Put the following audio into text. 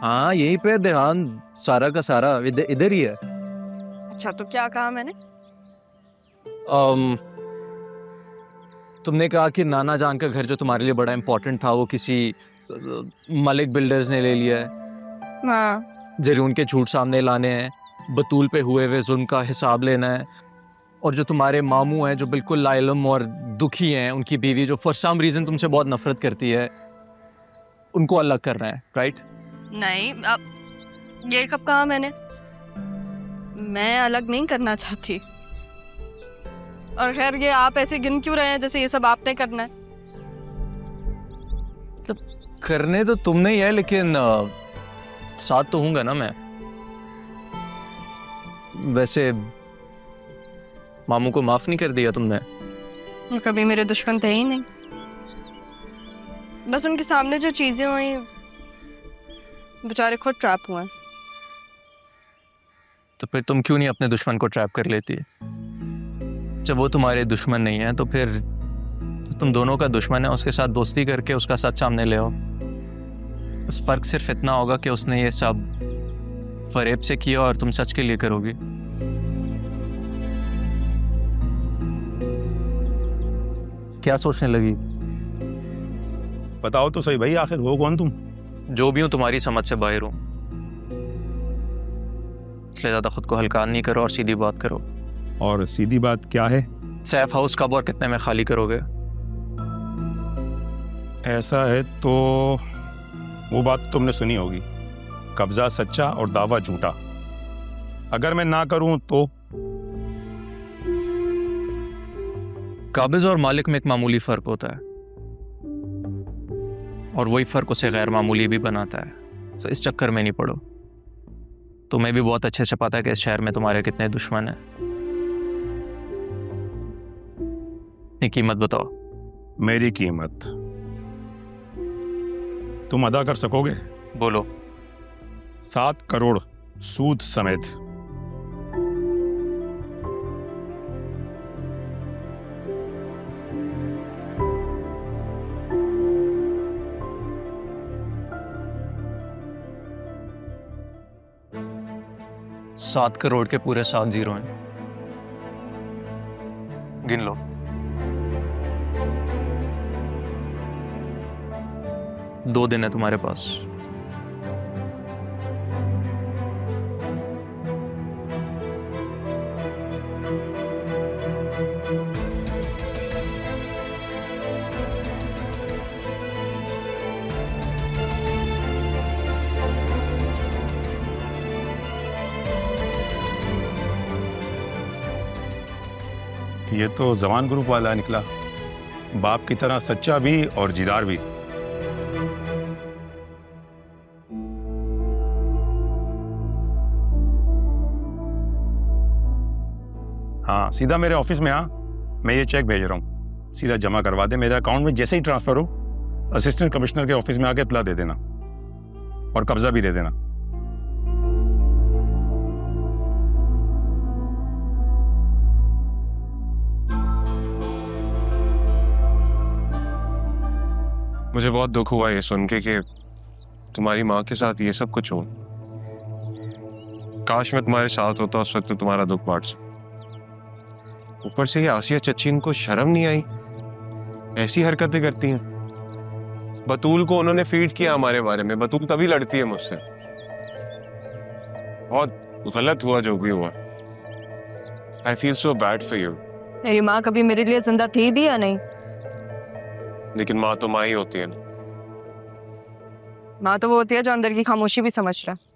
हाँ यहीं पे ध्यान सारा का सारा इधर ही है। अच्छा तो क्या कहा मैंने? तुमने कहा कि नाना जान का घर जो तुम्हारे लिए बड़ा इम्पोर्टेंट था वो किसी मलिक बिल्डर्स ने ले लिया है। हाँ। जरूर के झूठ सामने लाने हैं, बतूल पे हुए हुए जुल्म का हिसाब लेना है, और जो तुम्हारे मामू हैं जो बिल्कुल लाइलम और दुखी हैं, उनकी बीवी जो फॉर सम रीज़न तुमसे बहुत नफरत करती है, उनको अलग करना है, राइट? नहीं, अब ये कब कहा मैंने? मैं अलग नहीं करना चाहती। और खैर ये आप ऐसे गिन क्यों रहे हैं जैसे ये सब आपने करना है? तो करने तो तुमने ही है, लेकिन साथ तो हूँगा ना मैं। वैसे मामू को माफ नहीं कर दिया तुमने? वो कभी मेरे दुश्मन थे ही नहीं। बस उनके सामने जो चीजें हुई, बेचारे खुद ट्रैप हुए। तो फिर तुम क्यों नहीं अपने दुश्मन को ट्रैप कर लेती? जब वो तुम्हारे दुश्मन नहीं है तो फिर तुम दोनों का दुश्मन है, उसके साथ दोस्ती करके उसका सच सामने ले आओ। बस फर्क सिर्फ इतना होगा कि उसने ये सब फरेब से किया और तुम सच के लिए करोगी। क्या सोचने लगी? बताओ तो सही भाई, आखिर हो कौन तुम? जो भी हूं तुम्हारी समझ से बाहर हूं, इसलिए ज्यादा खुद को हल्का नहीं करो और सीधी बात करो। और सीधी बात क्या है? सैफ हाउस कब और कितने में खाली करोगे? ऐसा है तो वो बात तुमने सुनी होगी, कब्जा सच्चा और दावा झूठा। अगर मैं ना करूं तो? काबिज और मालिक में एक मामूली फर्क होता है, और वही फर्क उसे गैर मामूली भी बनाता है। तो इस चक्कर में नहीं पड़ो। तुम्हें भी बहुत अच्छे से पता है कि इस शहर में तुम्हारे कितने दुश्मन हैं। अपनी कीमत बताओ। मेरी कीमत तुम अदा कर सकोगे? बोलो। 7 करोड़ सूद समेत। सात करोड़ के पूरे 7 जीरो हैं, गिन लो। दो दिन है तुम्हारे पास। ये तो जवान ग्रुप वाला निकला, बाप की तरह सच्चा भी और जिदार भी। हाँ सीधा मेरे ऑफिस में आ, मैं ये चेक भेज रहा हूँ, सीधा जमा करवा दे मेरे अकाउंट में। जैसे ही ट्रांसफर हो असिस्टेंट कमिश्नर के ऑफिस में आके इत्तला दे देना और कब्जा भी दे देना। मुझे बहुत दुख हुआ ये सुन के कि तुम्हारी माँ के साथ ये सब कुछ हो। काश मैं तुम्हारे साथ होता उस वक्त तुम्हारा दुख बांट सकता। ऊपर से ये आसिया चच्ची, इनको शर्म नहीं आई, ऐसी हरकतें करती हैं। बतूल को उन्होंने फीड किया हमारे बारे में, बतूल तभी लड़ती है मुझसे। बहुत गलत हुआ जो भी हुआ। I feel so bad for you. मेरी माँ कभी मेरे लिए जिंदा थी भी या नहीं? लेकिन माँ तो माँ ही होती है ना। माँ तो वो होती है जो अंदर की खामोशी भी समझ रहा है।